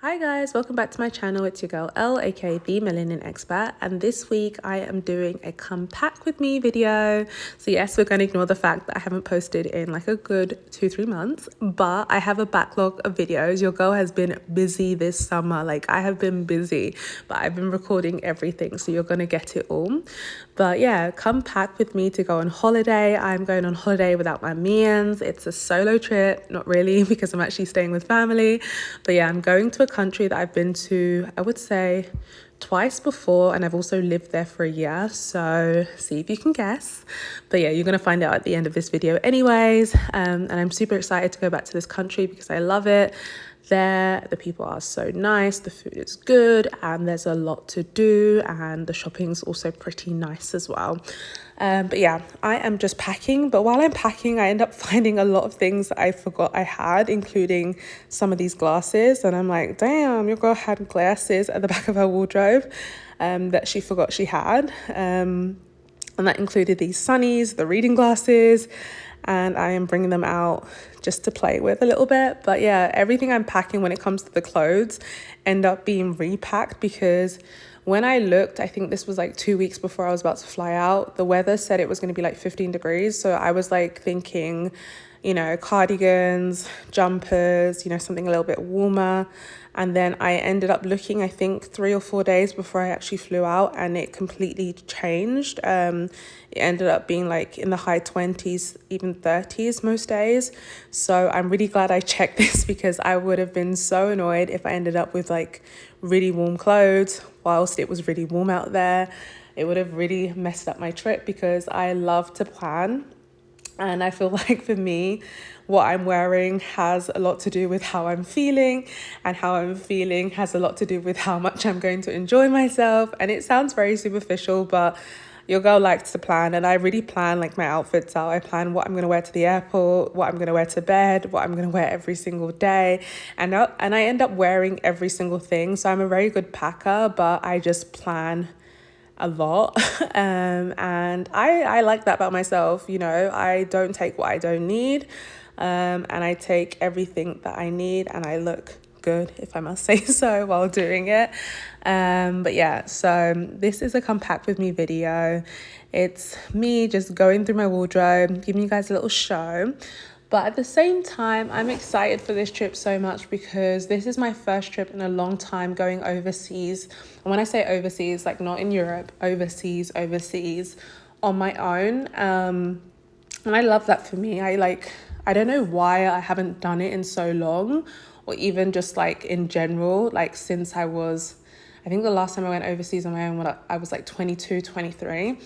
Hi guys, welcome back to my channel. It's your girl Elle, aka the Melanin Expat, and this week I am doing a come pack with me video. So yes, we're going to ignore the fact that I haven't posted in like a good 2-3 months, but I have a backlog of videos. Your girl has been busy this summer. Like I have been busy, but I've been recording everything, so you're going to get it all. But yeah, come pack with me to go on holiday. I'm going on holiday without my mans. It's a solo trip, not really because I'm actually staying with family, but yeah, I'm going to a country that I've been to, I would say, twice before, and I've also lived there for a year, so see if you can guess. But yeah, you're gonna find out at the end of this video anyways. And I'm super excited to go back to this country because I love it. There, the people are so nice, the food is good, and there's a lot to do, and the shopping's also pretty nice as well. But yeah, I am just packing, but while I'm packing, I end up finding a lot of things that I forgot I had, including some of these glasses, and I'm like, damn, your girl had glasses at the back of her wardrobe that she forgot she had. And that included these sunnies, the reading glasses, and I am bringing them out just to play with a little bit. But yeah, everything I'm packing when it comes to the clothes end up being repacked because when I looked, I think this was like 2 weeks before I was about to fly out, the weather said it was going to be like 15 degrees. So I was like thinking, cardigans, jumpers, something a little bit warmer. And then I ended up looking, I think 3 or 4 days before I actually flew out, and it completely changed. It ended up being like in the high 20s, even 30s most days. So I'm really glad I checked this because I would have been so annoyed if I ended up with like really warm clothes whilst it was really warm out there. It would have really messed up my trip because I love to plan. And I feel like for me, what I'm wearing has a lot to do with how I'm feeling, and how I'm feeling has a lot to do with how much I'm going to enjoy myself. And it sounds very superficial, but your girl likes to plan, and I really plan like my outfits out. I plan what I'm going to wear to the airport, what I'm going to wear to bed, what I'm going to wear every single day. And I end up wearing every single thing. So I'm a very good packer, but I just plan a lot. And I like that about myself. I don't take what I don't need, and I take everything that I need, and I look good, if I must say so, while doing it. But yeah, so this is a come pack with me video. It's me just going through my wardrobe, giving you guys a little show. But at the same time, I'm excited for this trip so much because this is my first trip in a long time going overseas. And when I say overseas, like not in Europe, overseas on my own. And I love that for me. I don't know why I haven't done it in so long, or even just like in general, like since I think the last time I went overseas on my own when I was like 22, 23.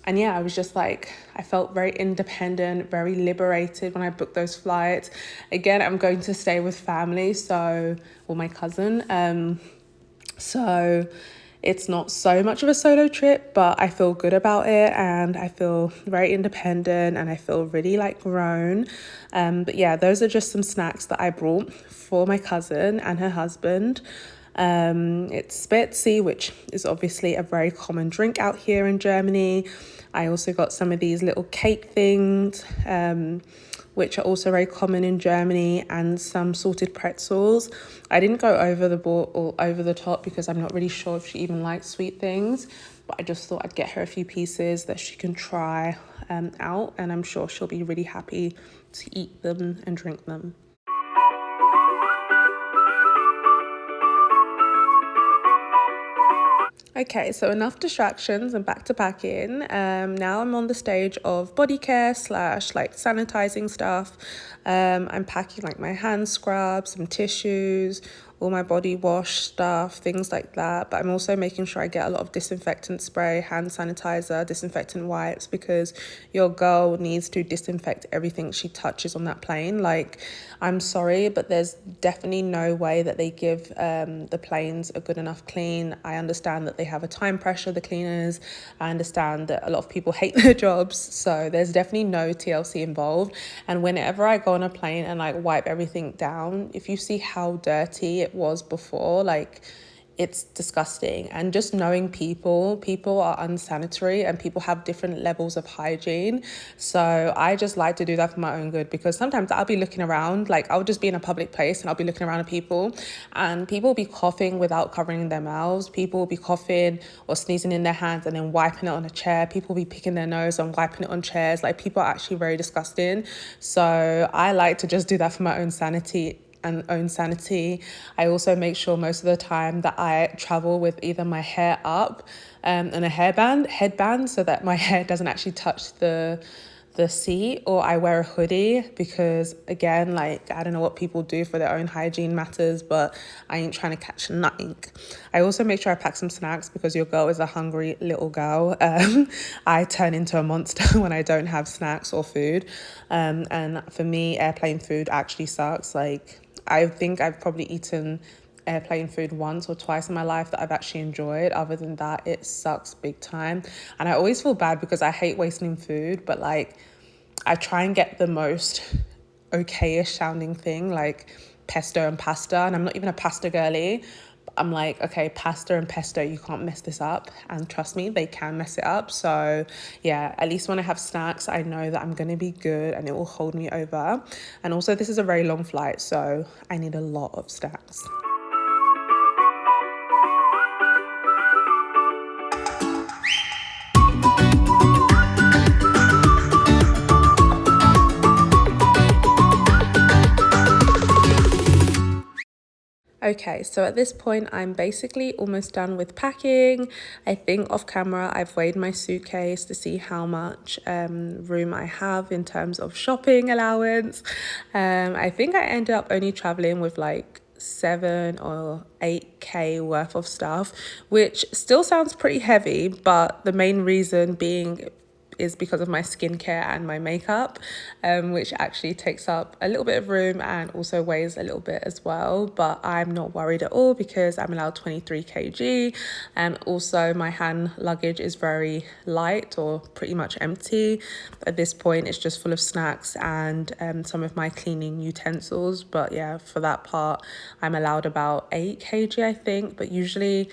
And yeah, I was just like, I felt very independent, very liberated when I booked those flights. Again, I'm going to stay with family, my cousin. So it's not so much of a solo trip, but I feel good about it, and I feel very independent, and I feel really like grown. But yeah, those are just some snacks that I brought for my cousin and her husband. It's Spezi, which is obviously a very common drink out here in Germany. I also got some of these little cake things, which are also very common in Germany, and some salted pretzels. I didn't go over the board or over the top because I'm not really sure if she even likes sweet things, but I just thought I'd get her a few pieces that she can try out, and I'm sure she'll be really happy to eat them and drink them. Okay, so enough distractions and back to packing. Now I'm on the stage of body care / like sanitizing stuff. I'm packing like my hand scrubs, some tissues, all my body wash stuff, things like that. But I'm also making sure I get a lot of disinfectant spray, hand sanitizer, disinfectant wipes, because your girl needs to disinfect everything she touches on that plane. Like, I'm sorry, but there's definitely no way that they give the planes a good enough clean. I understand that they have a time pressure, the cleaners. I understand that a lot of people hate their jobs, so there's definitely no TLC involved. And whenever I go on a plane and like wipe everything down, if you see how dirty it was before, like it's disgusting. And just knowing people are unsanitary and people have different levels of hygiene. So I just like to do that for my own good, because sometimes I'll be looking around, like I'll just be in a public place and I'll be looking around at people, and people will be coughing without covering their mouths. People will be coughing or sneezing in their hands and then wiping it on a chair. People will be picking their nose and wiping it on chairs. Like, people are actually very disgusting. So I like to just do that for my own sanity. I also make sure most of the time that I travel with either my hair up and a headband, so that my hair doesn't actually touch the seat, or I wear a hoodie, because again, like, I don't know what people do for their own hygiene matters, but I ain't trying to catch nothing. I also make sure I pack some snacks, because your girl is a hungry little girl. I turn into a monster when I don't have snacks or food, and for me, airplane food actually sucks. Like, I think I've probably eaten airplane food once or twice in my life that I've actually enjoyed. Other than that, it sucks big time. And I always feel bad because I hate wasting food, but like, I try and get the most okayish sounding thing, like pesto and pasta. And I'm not even a pasta girly. I'm like, okay, pasta and pesto, you can't mess this up. And trust me, they can mess it up. So yeah, at least when I have snacks, I know that I'm going to be good and it will hold me over. And also, this is a very long flight, so I need a lot of snacks. Okay, so at this point, I'm basically almost done with packing. I think off camera, I've weighed my suitcase to see how much room I have in terms of shopping allowance. I think I ended up only traveling with like 7 or 8K worth of stuff, which still sounds pretty heavy, but the main reason being is because of my skincare and my makeup, which actually takes up a little bit of room and also weighs a little bit as well. But I'm not worried at all because I'm allowed 23 kg, and also my hand luggage is very light or pretty much empty. At this point, it's just full of snacks and some of my cleaning utensils. But yeah, for that part, I'm allowed about 8 kg, I think. But usually,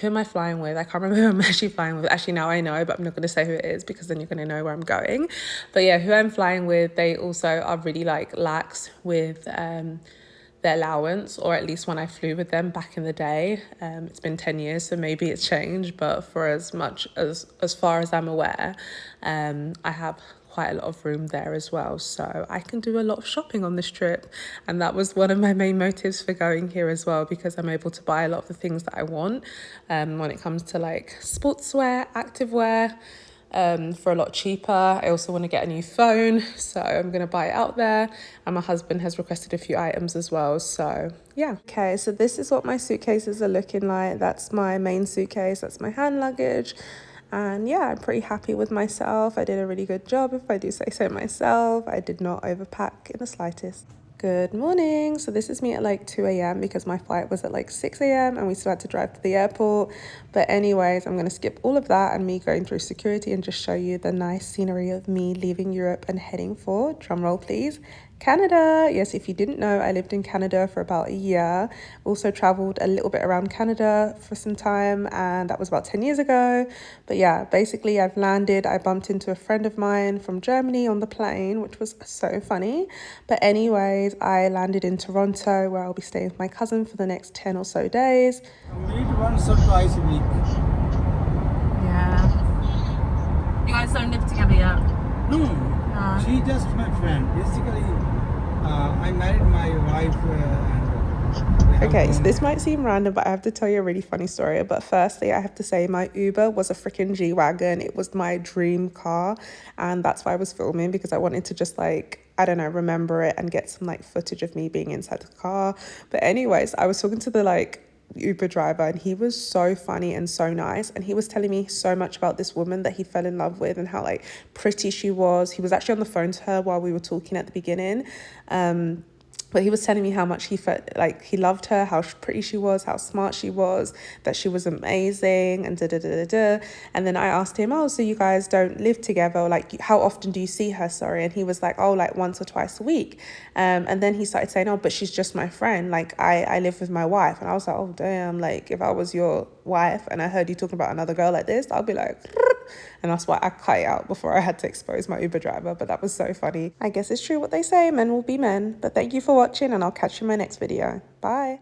who am I flying with? I can't remember who I'm actually flying with. Actually, now I know, but I'm not going to say who it is because then you're going to know where I'm going. But yeah, who I'm flying with, they also are really like lax with their allowance, or at least when I flew with them back in the day. It's been 10 years, so maybe it's changed, but for as far as I'm aware, I have quite a lot of room there as well, so I can do a lot of shopping on this trip. And that was one of my main motives for going here as well, because I'm able to buy a lot of the things that I want when it comes to like sportswear, activewear, for a lot cheaper. I also want to get a new phone, so I'm going to buy it out there, and my husband has requested a few items as well, so yeah. Okay, so this is what my suitcases are looking like. That's my main suitcase, that's my hand luggage. And yeah, I'm pretty happy with myself. I did a really good job, if I do say so myself. I did not overpack in the slightest. Good morning. So this is me at like 2 a.m. because my flight was at like 6 a.m. and we still had to drive to the airport. But anyways, I'm going to skip all of that and me going through security and just show you the nice scenery of me leaving Europe and heading for, drumroll please, Canada. Yes, if you didn't know, I lived in Canada for about a year. Also traveled a little bit around Canada for some time, and that was about 10 years ago. But yeah, basically I've landed. I bumped into a friend of mine from Germany on the plane, which was so funny. But anyways, I landed in Toronto, where I'll be staying with my cousin for the next 10 or so days. Meet once or twice a week. Yeah. You guys don't live together yet? No. She just my friend. Basically, I married my wife. Okay, so this might seem random, but I have to tell you a really funny story. But firstly, I have to say my Uber was a freaking G-Wagon. It was my dream car, and that's why I was filming, because I wanted to just like, I don't know, remember it and get some like footage of me being inside the car. But anyways, I was talking to the like Uber driver, and he was so funny and so nice, and he was telling me so much about this woman that he fell in love with and how like pretty she was. He was actually on the phone to her while we were talking at the beginning, But he was telling me how much he felt like he loved her, how pretty she was, how smart she was, that she was amazing, and da da da da da. And then I asked him, oh, so you guys don't live together? Or like, how often do you see her? Sorry. And he was like, oh, like once or twice a week. And then he started saying, oh, but she's just my friend. Like, I live with my wife. And I was like, oh, damn. Like, if I was your wife and I heard you talking about another girl like this, I'll be like, and that's why I cut it out before I had to expose my Uber driver. But that was so funny. I guess it's true what they say, men will be men. But thank you for watching, and I'll catch you in my next video. Bye.